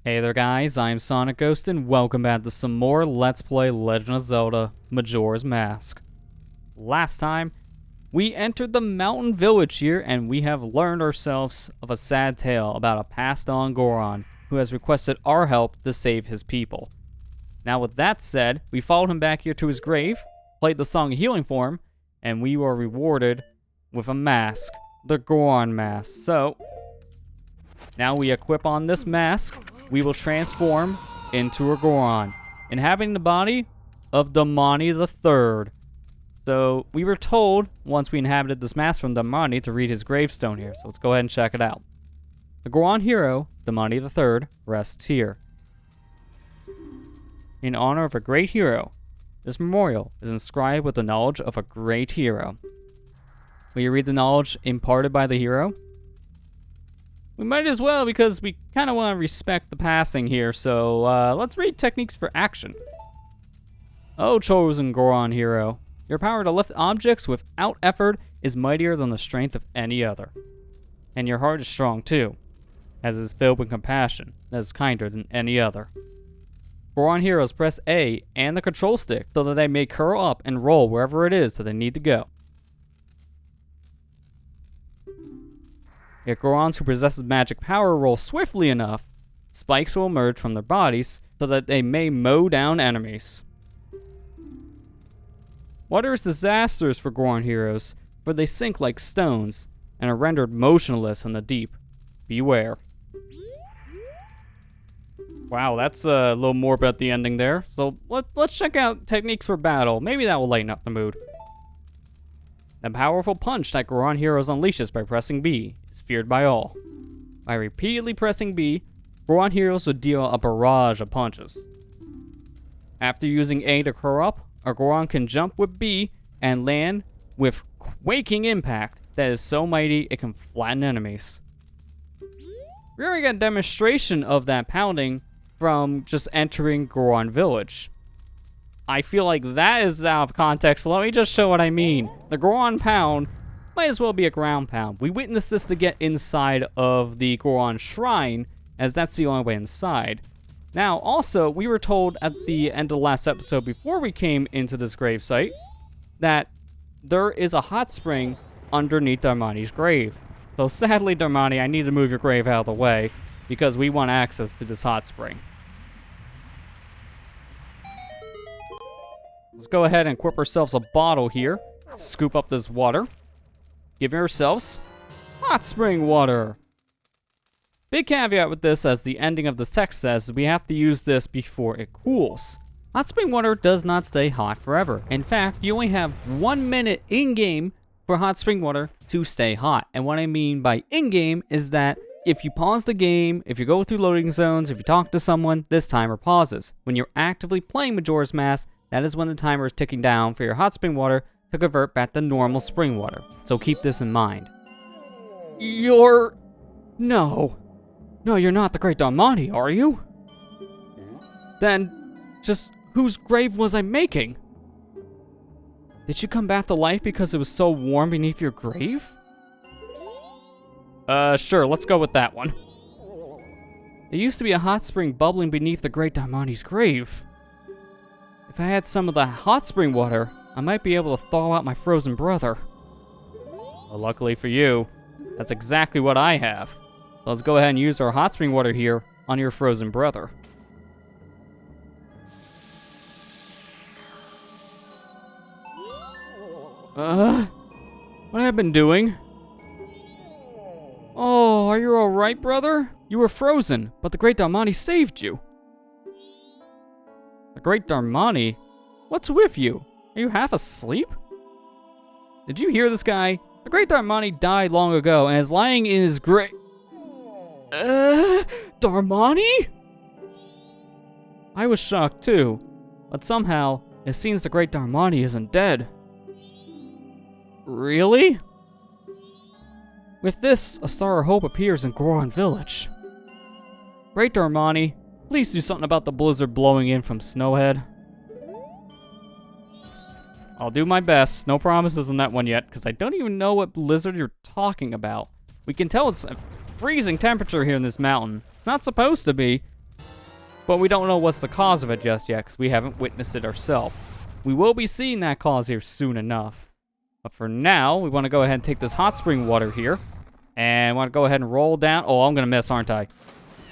Hey there guys, I'm SonicGhost and welcome back to some more Let's Play Legend of Zelda Majora's Mask. Last time, we entered the mountain village here and we have learned ourselves of a sad tale about a passed on Goron who has requested our help to save his people. Now with that said, we followed him back here to his grave, played the song of healing for him, and we were rewarded with a mask, the Goron mask. So, now we equip on this mask. We will transform into a Goron, inhabiting the body of Darmani III. So, we were told, once we inhabited this mask from Darmani, to read his gravestone here. So, let's go ahead and check it out. The Goron hero, Darmani III, rests here. In honor of a great hero, this memorial is inscribed with the knowledge of a great hero. Will you read the knowledge imparted by the hero? We might as well, because we kind of want to respect the passing here, so let's read techniques for action. Oh, chosen Goron hero, your power to lift objects without effort is mightier than the strength of any other. And your heart is strong too, as it is filled with compassion that is kinder than any other. Goron heroes press A and the control stick so that they may curl up and roll wherever it is that they need to go. If Gorons who possess magic power roll swiftly enough, spikes will emerge from their bodies so that they may mow down enemies. Water is disastrous for Goron heroes, for they sink like stones and are rendered motionless in the deep. Beware. Wow, that's a little more about the ending there. So let's check out techniques for battle. Maybe that will lighten up the mood. The powerful punch that Goron heroes unleashes by pressing B is feared by all. By repeatedly pressing B, Goron heroes will deal a barrage of punches. After using A to curl up, a Goron can jump with B and land with quaking impact that is so mighty it can flatten enemies. We already got a demonstration of that pounding from just entering Goron village. I feel like that is out of context, so let me just show what I mean. The Goron pound might as well be a ground pound. We witnessed this to get inside of the Goron shrine, as that's the only way inside. Now, also, we were told at the end of the last episode, before we came into this gravesite, that there is a hot spring underneath Darmani's grave. So sadly, Darmani, I need to move your grave out of the way, because we want access to this hot spring. Let's go ahead and equip ourselves a bottle here. Scoop up this water. Give ourselves hot spring water. Big caveat with this, as the ending of this text says, we have to use this before it cools. Hot spring water does not stay hot forever. In fact, you only have 1 minute in-game for hot spring water to stay hot. And what I mean by in-game is that if you pause the game, if you go through loading zones, if you talk to someone, this timer pauses. When you're actively playing Majora's Mask, that is when the timer is ticking down for your hot spring water to convert back to normal spring water. So keep this in mind. No, you're not the great Darmani, are you? Then, just whose grave was I making? Did you come back to life because it was so warm beneath your grave? Sure, let's go with that one. There used to be a hot spring bubbling beneath the great Darmani's grave. If I had some of the hot spring water, I might be able to thaw out my frozen brother. Well, luckily for you, that's exactly what I have. So let's go ahead and use our hot spring water here on your frozen brother. What have I been doing? Oh, are you alright, brother? You were frozen, but the great Darmani saved you. The great Darmani? What's with you? Are you half asleep? Did you hear this guy? The great Darmani died long ago and is lying in his grave. Darmani? I was shocked too, but somehow it seems the great Darmani isn't dead. Really? With this, a star of hope appears in Goron village. Great Darmani, please do something about the blizzard blowing in from Snowhead. I'll do my best. No promises on that one yet, because I don't even know what blizzard you're talking about. We can tell it's a freezing temperature here in this mountain. It's not supposed to be, but we don't know what's the cause of it just yet because we haven't witnessed it ourselves. We will be seeing that cause here soon enough. But for now, we want to go ahead and take this hot spring water here. And want to go ahead and roll down. Oh, I'm going to miss, aren't I?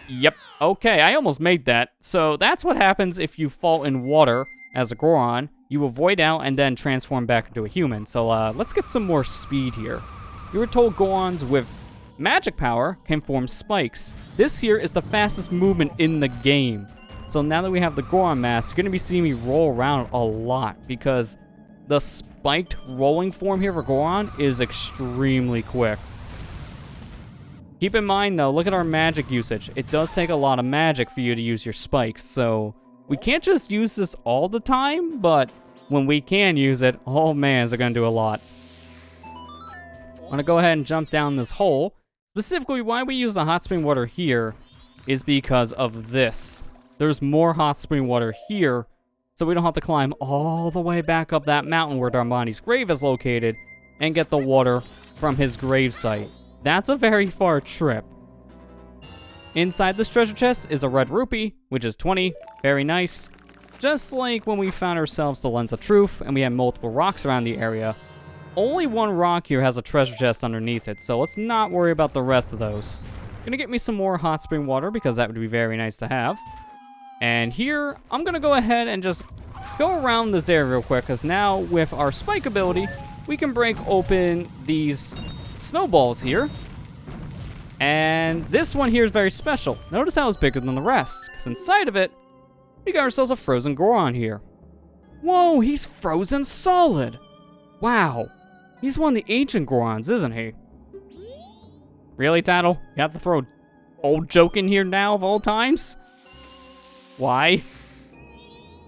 Yep. Okay, I almost made that. So that's what happens if you fall in water as a Goron. You avoid out and then transform back into a human. So let's get some more speed here. You were told Gorons with magic power can form spikes. This here is the fastest movement in the game. So now that we have the Goron mask, you're going to be seeing me roll around a lot because the spiked rolling form here for Goron is extremely quick. Keep in mind though, look at our magic usage. It does take a lot of magic for you to use your spikes, so we can't just use this all the time, but when we can use it, oh man, is it going to do a lot. I'm going to go ahead and jump down this hole. Specifically, why we use the hot spring water here is because of this. There's more hot spring water here, so we don't have to climb all the way back up that mountain where Darmani's grave is located and get the water from his grave site. That's a very far trip. Inside this treasure chest is a red rupee, which is 20. Very nice. Just like when we found ourselves the Lens of Truth and we had multiple rocks around the area. Only one rock here has a treasure chest underneath it, so let's not worry about the rest of those. Gonna get me some more hot spring water because that would be very nice to have. And here, I'm gonna go ahead and just go around this area real quick because now with our spike ability, we can break open these snowballs here. And this one here is very special. Notice how it's bigger than the rest, because inside of it, we got ourselves a frozen Goron here. Whoa, he's frozen solid. Wow, he's one of the ancient Gorons, isn't he? Really, Tattle? You have to throw old joke in here now of all times? Why?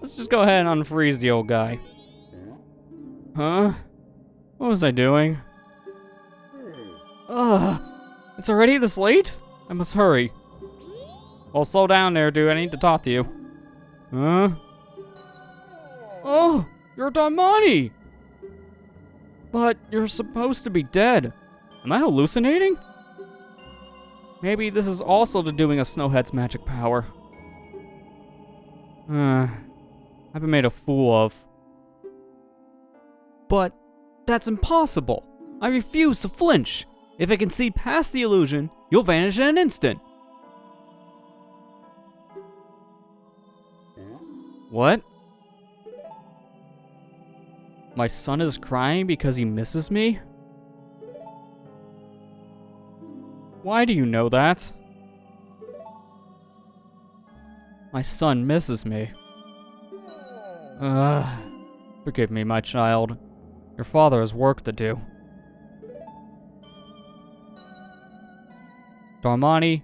Let's just go ahead and unfreeze the old guy. Huh? What was I doing? It's already this late? I must hurry. Well, slow down there, dude. I need to talk to you. Huh? Oh, you're Darmani! But you're supposed to be dead. Am I hallucinating? Maybe this is also the doing of Snowhead's magic power. I've been made a fool of. But that's impossible. I refuse to flinch. If I can see past the illusion, you'll vanish in an instant. What? My son is crying because he misses me? Why do you know that? My son misses me. Forgive me, my child. Your father has work to do. Darmani,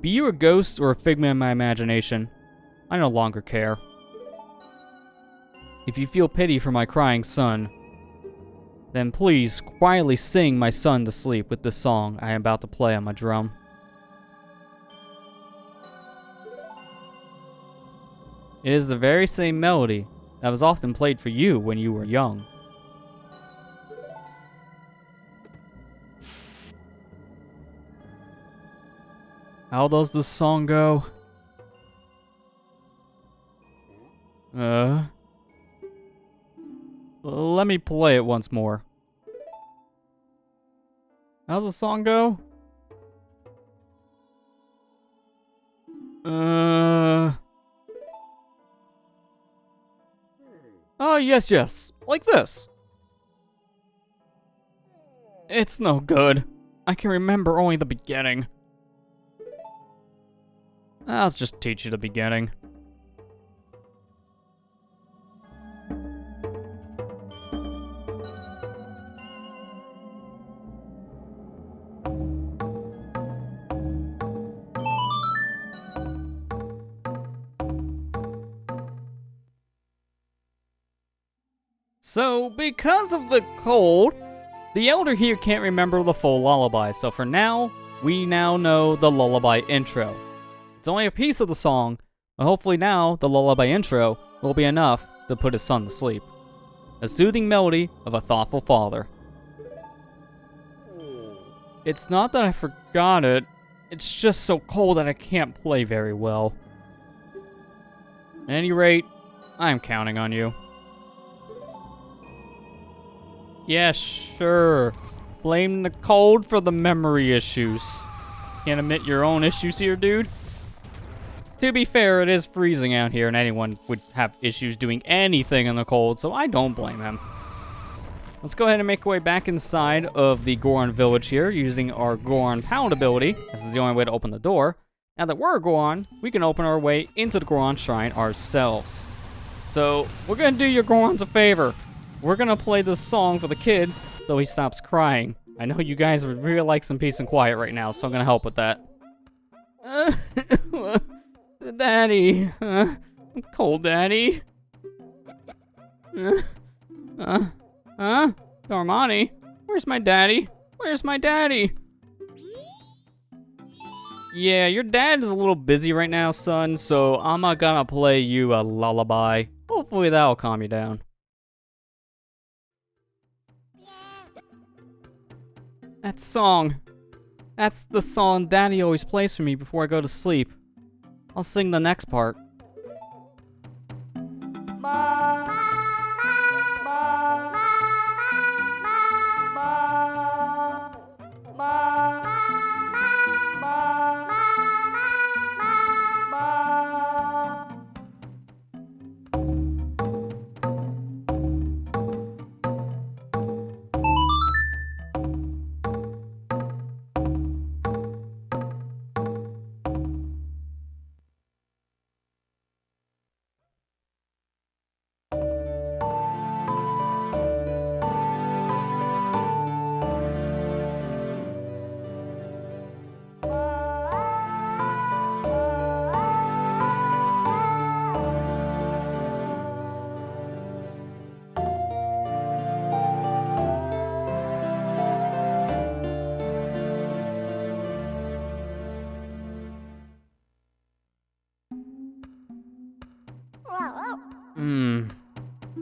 be you a ghost or a figment of my imagination, I no longer care. If you feel pity for my crying son, then please quietly sing my son to sleep with this song I am about to play on my drum. It is the very same melody that was often played for you when you were young. How does this song go? Let me play it once more. How's the song go? Oh, yes. Like this. It's no good. I can remember only the beginning. I'll just teach you the beginning. So, because of the cold, the Elder here can't remember the full lullaby, so for now, we now know the lullaby intro. It's only a piece of the song, but hopefully now the lullaby intro will be enough to put his son to sleep. A soothing melody of a thoughtful father. It's not that I forgot it, it's just so cold that I can't play very well. At any rate, I'm counting on you. Yeah, sure. Blame the cold for the memory issues. Can't admit your own issues here, dude. To be fair, it is freezing out here, and anyone would have issues doing anything in the cold, so I don't blame him. Let's go ahead and make our way back inside of the Goron village here, using our Goron Pound ability. This is the only way to open the door. Now that we're Goron, we can open our way into the Goron Shrine ourselves. So, we're gonna do your Gorons a favor. We're gonna play this song for the kid, so he stops crying. I know you guys would really like some peace and quiet right now, so I'm gonna help with that. Daddy. I'm cold, Daddy. Darmani? Where's my daddy? Where's my daddy? Yeah, your dad is a little busy right now, son, so I'm not gonna play you a lullaby. Hopefully that'll calm you down. That song. That's the song Daddy always plays for me before I go to sleep. I'll sing the next part.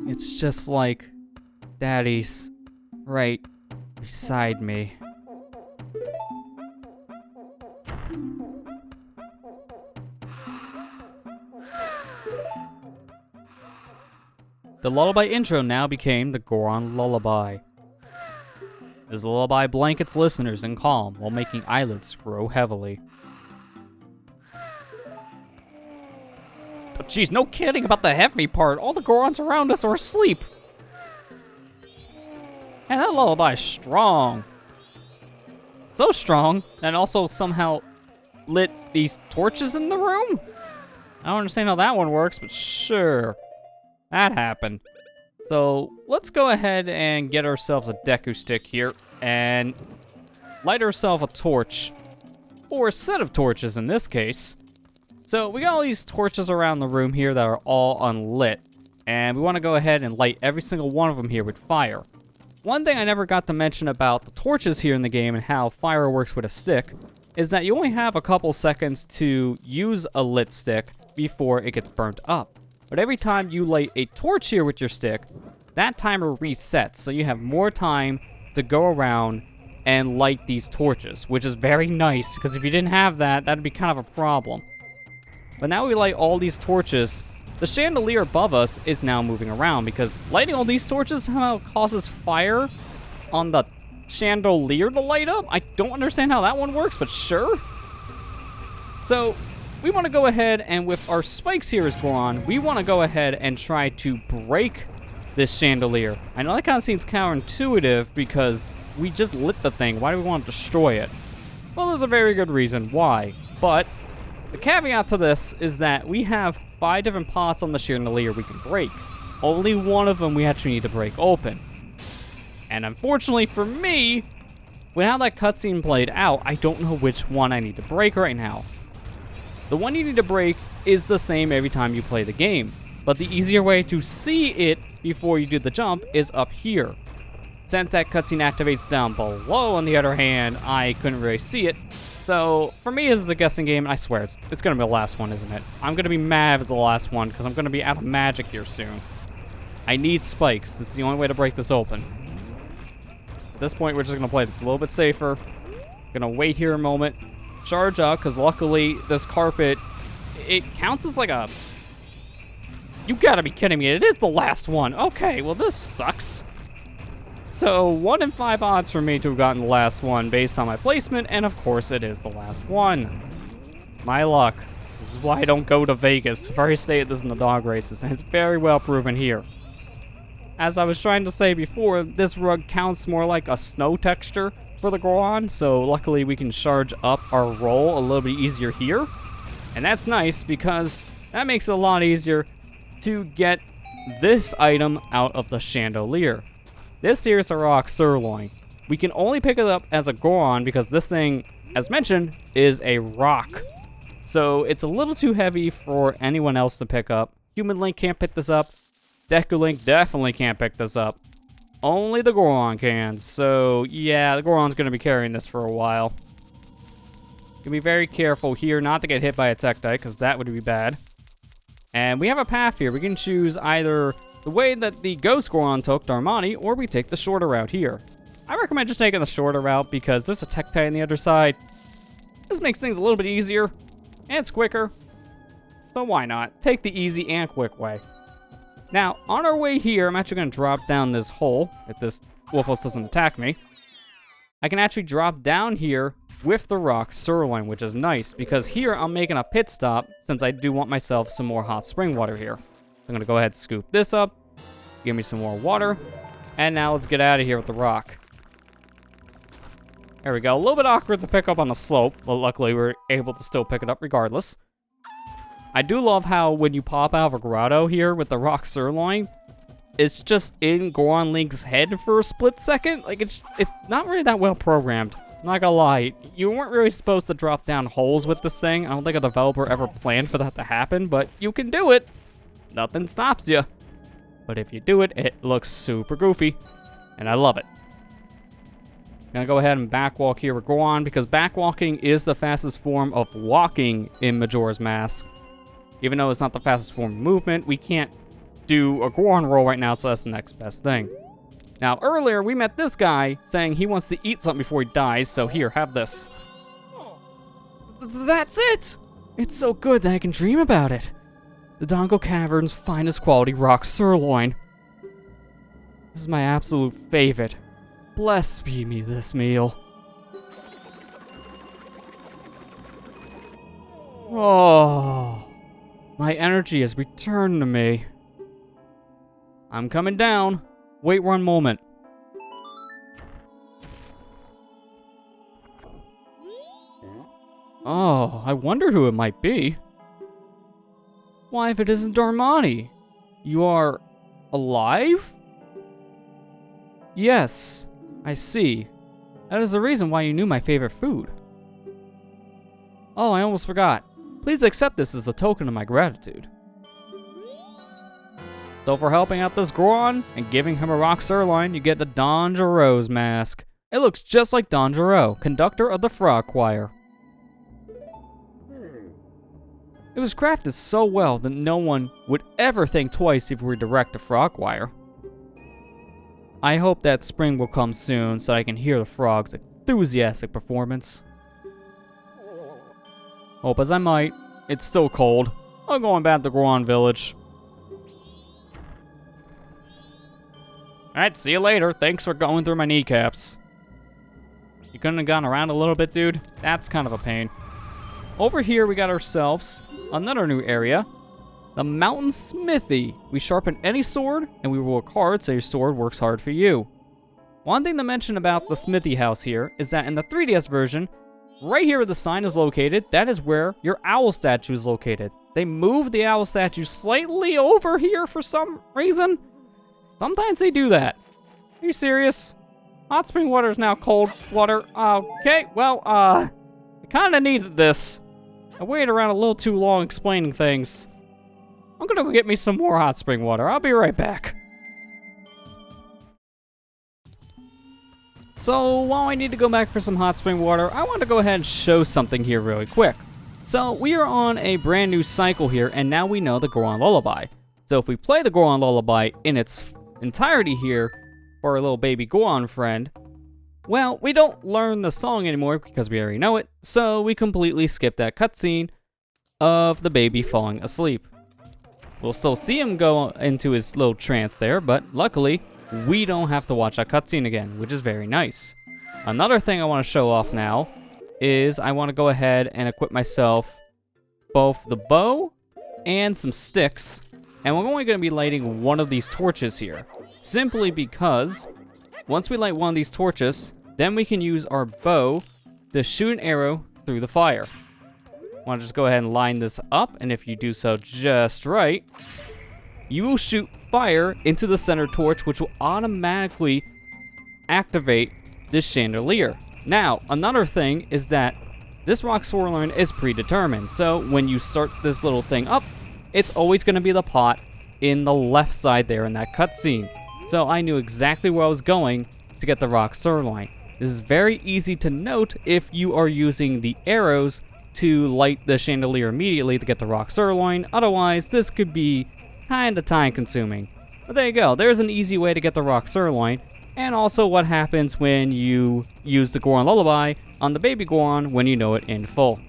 It's just like Daddy's right beside me. The lullaby intro now became the Goron Lullaby. This lullaby blankets listeners in calm while making eyelids grow heavily. But geez, no kidding about the heavy part. All the Gorons around us are asleep. And that lullaby is strong. So strong that it also somehow lit these torches in the room? I don't understand how that one works, but sure. That happened. So let's go ahead and get ourselves a Deku stick here and light ourselves a torch. Or a set of torches in this case. So we got all these torches around the room here that are all unlit. And we want to go ahead and light every single one of them here with fire. One thing I never got to mention about the torches here in the game and how fire works with a stick is that you only have a couple seconds to use a lit stick before it gets burnt up. But every time you light a torch here with your stick, that timer resets, so you have more time to go around and light these torches, which is very nice, because if you didn't have that, that'd be kind of a problem. But now we light all these torches, the chandelier above us is now moving around, because lighting all these torches somehow causes fire on the chandelier to light up? I don't understand how that one works, but sure. So, we want to go ahead and with our spikes here as Goron, we want to go ahead and try to break this chandelier. I know that kind of seems counterintuitive because we just lit the thing. Why do we want to destroy it? Well, there's a very good reason why. But the caveat to this is that we have 5 different pots on the chandelier we can break. Only one of them we actually need to break open. And unfortunately for me, with how that cutscene played out, I don't know which one I need to break right now. The one you need to break is the same every time you play the game, but the easier way to see it before you do the jump is up here. Since that cutscene activates down below, on the other hand, I couldn't really see it. So, for me, this is a guessing game, and I swear, it's gonna be the last one, isn't it? I'm gonna be mad if it's the last one, because I'm gonna be out of magic here soon. I need spikes. This is the only way to break this open. At this point, we're just gonna play this a little bit safer. Gonna wait here a moment. Charge up, because luckily, this carpet, it counts as like a You gotta be kidding me. It is the last one. Okay, well, this sucks. So, 1 in 5 odds for me to have gotten the last one based on my placement, and of course, it is the last one. My luck. This is why I don't go to Vegas. I've already stated this in the dog races, and it's very well proven here. As I was trying to say before, this rug counts more like a snow texture for the Goron, so luckily we can charge up our roll a little bit easier here. And that's nice because that makes it a lot easier to get this item out of the chandelier. This here is a rock sirloin. We can only pick it up as a Goron because this thing, as mentioned, is a rock. So it's a little too heavy for anyone else to pick up. Human Link can't pick this up. Deku Link definitely can't pick this up. Only the Goron can. So yeah, the Goron's going to be carrying this for a while. Can be very careful here not to get hit by a Tektite because that would be bad. And we have a path here. We can choose either the way that the Ghost Goron took Darmani, or we take the shorter route here. I recommend just taking the shorter route because there's a Tektite on the other side. This makes things a little bit easier. And it's quicker. So why not? Take the easy and quick way. Now, on our way here, I'm actually going to drop down this hole, if this Wolfos doesn't attack me. I can actually drop down here with the rock sirloin, which is nice, because here I'm making a pit stop, since I do want myself some more hot spring water here. I'm going to go ahead and scoop this up, give me some more water, and now let's get out of here with the rock. There we go. A little bit awkward to pick up on the slope, but luckily we're able to still pick it up regardless. I do love how when you pop out of a grotto here with the rock sirloin, it's just in Goron Link's head for a split second. Like, it's not really that well programmed. Not gonna lie, you weren't really supposed to drop down holes with this thing. I don't think a developer ever planned for that to happen, but you can do it. Nothing stops you. But if you do it, it looks super goofy, and I love it. Gonna go ahead and backwalk here with Goron, because backwalking is the fastest form of walking in Majora's Mask. Even though it's not the fastest form of movement, we can't do a Goron roll right now, so that's the next best thing. Now, earlier, we met this guy saying he wants to eat something before he dies, so here, have this. That's it! It's so good that I can dream about it. The Dongo Cavern's finest quality rock sirloin. This is my absolute favorite. Bless be me this meal. Oh, my energy has returned to me. I'm coming down. Wait 1 moment. Oh, I wonder who it might be. Why, if it isn't Darmani? You are alive? Yes, I see. That is the reason why you knew my favorite food. Oh, I almost forgot. Please accept this as a token of my gratitude. So for helping out this Goron and giving him a rock sirloin, you get the Don Gero's mask. It looks just like Don Gero, conductor of the Frog Choir. It was crafted so well that no one would ever think twice if we were direct to Frog Choir. I hope that spring will come soon so I can hear the frog's enthusiastic performance. Hope as I might, it's still cold. I'm going back to Goron Village. Alright, see you later. Thanks for going through my kneecaps. You couldn't have gone around a little bit, dude? That's kind of a pain. Over here, we got ourselves another new area. The Mountain Smithy. We sharpen any sword, and we work hard so your sword works hard for you. One thing to mention about the Smithy house here is that in the 3DS version, right here where the sign is located, that is where your owl statue is located. They moved the owl statue slightly over here for some reason. Sometimes they do that. Are you serious? Hot spring water is now cold water. Okay, well, I kind of needed this. I waited around a little too long explaining things. I'm gonna go get me some more hot spring water. I'll be right back. So, while I need to go back for some hot spring water, I want to go ahead and show something here really quick. So, we are on a brand new cycle here, and now we know the Goron Lullaby. So, if we play the Goron Lullaby in its entirety here for our little baby Goron friend, well, we don't learn the song anymore because we already know it, so we completely skip that cutscene of the baby falling asleep. We'll still see him go into his little trance there, but luckily, we don't have to watch that cutscene again, which is very nice. Another thing I want to show off now is I want to go ahead and equip myself both the bow and some sticks. And we're only going to be lighting one of these torches here, simply because once we light one of these torches, then we can use our bow to shoot an arrow through the fire. I want to just go ahead and line this up, and if you do so just right, you will shoot fire into the center torch, which will automatically activate this chandelier. Now, another thing is that this rock swirl is predetermined, so when you start this little thing up, it's always going to be the pot in the left side there in that cutscene. So I knew exactly where I was going to get the rock sirloin. This is very easy to note if you are using the arrows to light the chandelier immediately to get the rock sirloin. Otherwise, this could be kind of time consuming. But there you go. There's an easy way to get the rock sirloin. And also what happens when you use the Goron Lullaby on the baby Goron when you know it in full.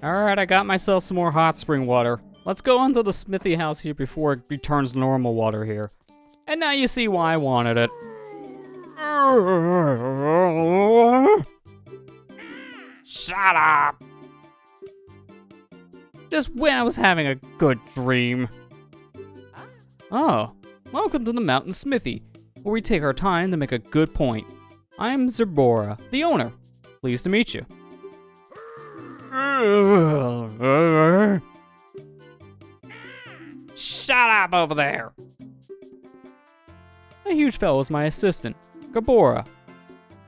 Alright, I got myself some more hot spring water. Let's go into the smithy house here before it returns normal water here. And now you see why I wanted it. Shut up! Just when I was having a good dream. Oh, welcome to the Mountain Smithy, where we take our time to make a good point. I'm Majora, the owner. Pleased to meet you. Shut up over there! A huge fellow is my assistant, Gabora.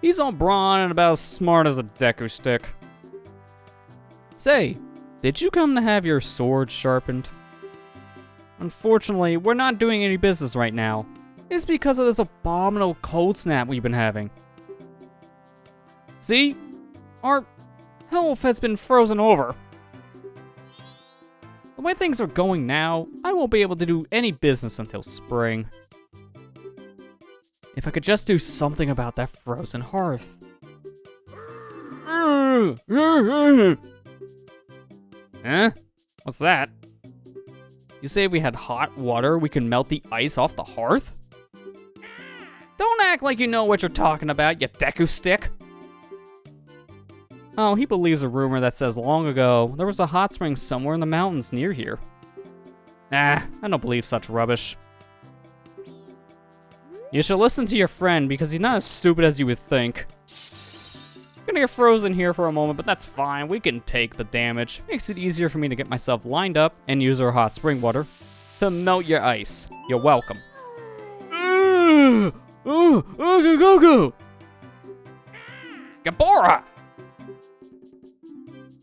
He's all brawn and about as smart as a Deku stick. Say, did you come to have your sword sharpened? Unfortunately, we're not doing any business right now. It's because of this abominable cold snap we've been having. See? Our health has been frozen over. The way things are going now, I won't be able to do any business until spring. If I could just do something about that frozen hearth. Huh? What's that? You say if we had hot water, we could melt the ice off the hearth? Don't act like you know what you're talking about, you Deku stick. Oh, he believes a rumor that says long ago, there was a hot spring somewhere in the mountains near here. Nah, I don't believe such rubbish. You should listen to your friend because he's not as stupid as you would think. I'm gonna get frozen here for a moment, but that's fine. We can take the damage. Makes it easier for me to get myself lined up and use our hot spring water to melt your ice. You're welcome. Go! Gabora!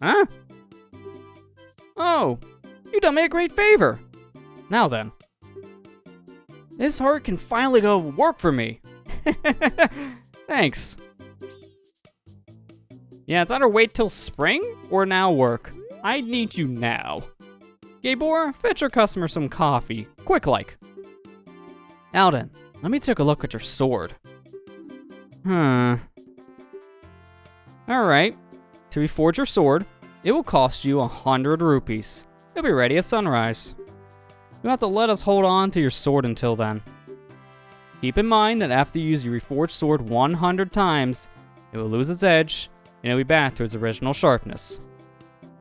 Huh? Oh, you done me a great favor. Now then. This heart can finally go work for me. Thanks. Yeah, it's either wait till spring or now work. I need you now. Gabor, fetch your customer some coffee. Quick like. Now then, let me take a look at your sword. Alright. To reforge your sword, it will cost you 100 rupees. You'll be ready at sunrise. You'll have to let us hold on to your sword until then. Keep in mind that after you use your reforged sword 100 times, it will lose its edge, and it'll be back to its original sharpness.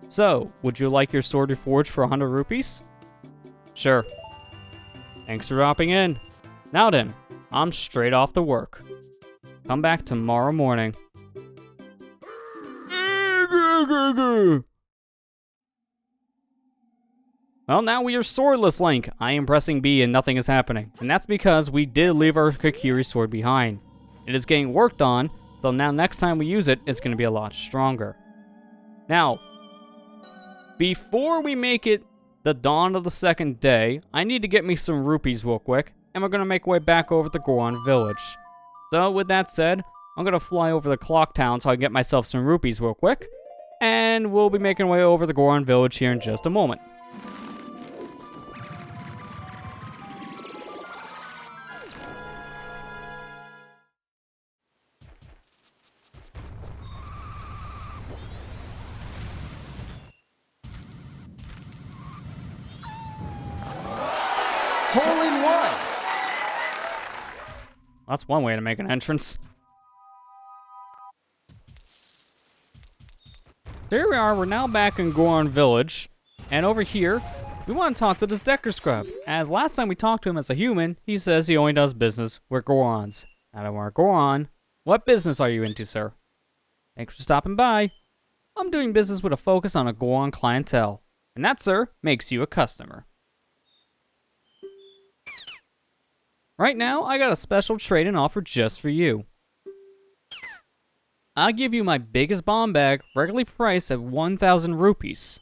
So, would you like your sword reforged for 100 rupees? Sure. Thanks for dropping in. Now then, I'm straight off to work. Come back tomorrow morning. Well, now we are swordless, Link. I am pressing B and nothing is happening. And that's because we did leave our Kakiri sword behind. It is getting worked on, so now next time we use it, it's going to be a lot stronger. Now, before we make it the dawn of the second day, I need to get me some rupees real quick, and we're going to make our way back over to Goron Village. So, with that said, I'm going to fly over to Clock Town so I can get myself some rupees real quick, and we'll be making our way over to Goron Village here in just a moment. Hole-in-one! That's one way to make an entrance. There we are, we're now back in Goron Village. And over here, we want to talk to this Decker Scrub. As last time we talked to him as a human, he says he only does business with Gorons. Now that we're Goron, what business are you into, sir? Thanks for stopping by. I'm doing business with a focus on a Goron clientele. And that, sir, makes you a customer. Right now, I got a special trade-in offer just for you. I'll give you my biggest bomb bag, regularly priced at 1,000 rupees.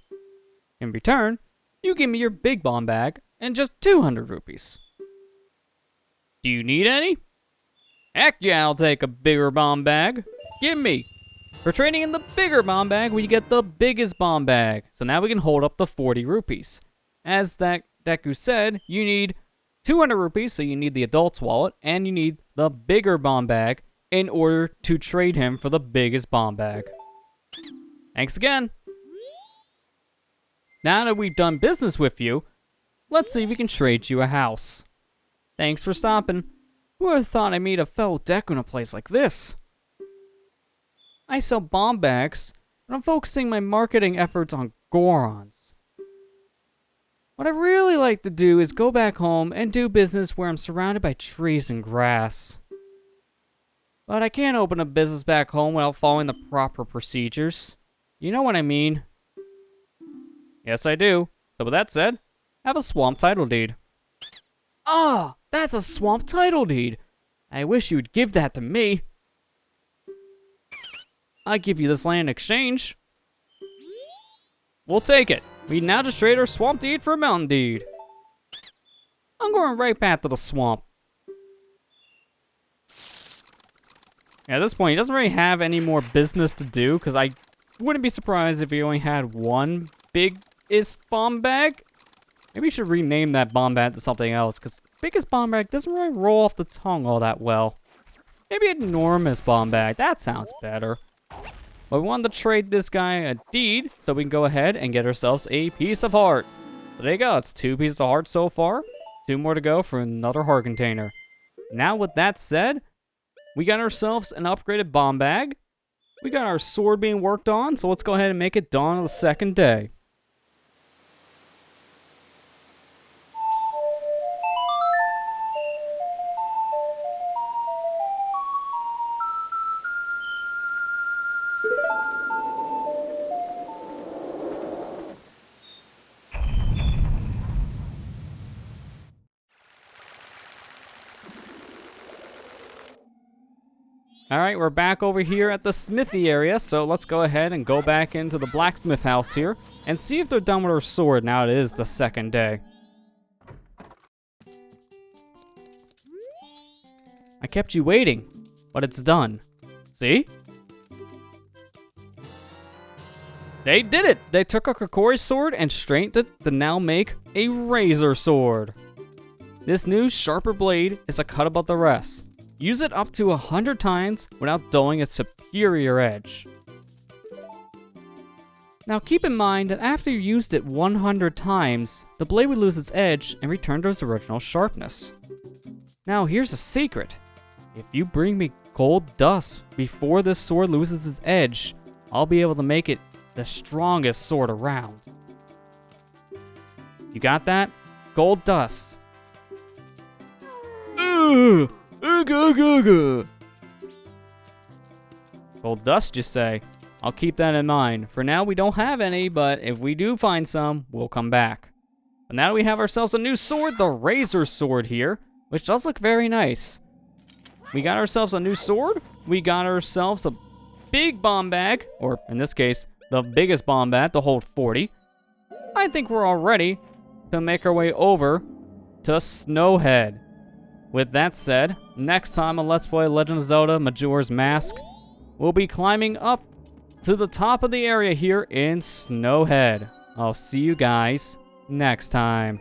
In return, you give me your big bomb bag and just 200 rupees. Do you need any? Heck yeah, I'll take a bigger bomb bag. Give me. For trading in the bigger bomb bag, we get the biggest bomb bag. So now we can hold up to 40 rupees. As that Deku said, you need 200 rupees, so you need the adult's wallet, and you need the bigger bomb bag in order to trade him for the biggest bomb bag. Thanks again. Now that we've done business with you, let's see if we can trade you a house. Thanks for stopping. Who would have thought I meet a fellow Deku in a place like this? I sell bomb bags, and I'm focusing my marketing efforts on Gorons. What I really like to do is go back home and do business where I'm surrounded by trees and grass. But I can't open a business back home without following the proper procedures. You know what I mean? Yes, I do. So with that said, have a swamp title deed. Ah, that's a swamp title deed. I wish you'd give that to me. I give you this land in exchange. We'll take it. We now just trade our swamp deed for a mountain deed. I'm going right back to the swamp. At this point, he doesn't really have any more business to do, because I wouldn't be surprised if he only had one biggest bomb bag. Maybe you should rename that bomb bag to something else, because biggest bomb bag doesn't really roll off the tongue all that well. Maybe enormous bomb bag. That sounds better. But we wanted to trade this guy a deed, so we can go ahead and get ourselves a piece of heart. So there you go. It's 2 pieces of heart so far. 2 more to go for another heart container. Now with that said, we got ourselves an upgraded bomb bag. We got our sword being worked on, so let's go ahead and make it dawn of the second day. Alright, we're back over here at the smithy area, so let's go ahead and go back into the blacksmith house here and see if they're done with our sword now it is the second day. I kept you waiting, but it's done. See? They did it! They took a Kokori sword and straightened it to now make a razor sword. This new sharper blade is a cut above the rest. Use it up to 100 times without dulling its superior edge. Now keep in mind that after you used it 100 times, the blade would lose its edge and return to its original sharpness. Now here's a secret. If you bring me gold dust before this sword loses its edge, I'll be able to make it the strongest sword around. You got that? Gold dust. Gold dust, you say? I'll keep that in mind. For now, we don't have any, but if we do find some, we'll come back. But now we have ourselves a new sword, the Razor Sword here, which does look very nice. We got ourselves a new sword. We got ourselves a big bomb bag, or in this case, the biggest bomb bag to hold 40. I think we're all ready to make our way over to Snowhead. With that said, next time on Let's Play Legend of Zelda Majora's Mask, we'll be climbing up to the top of the area here in Snowhead. I'll see you guys next time.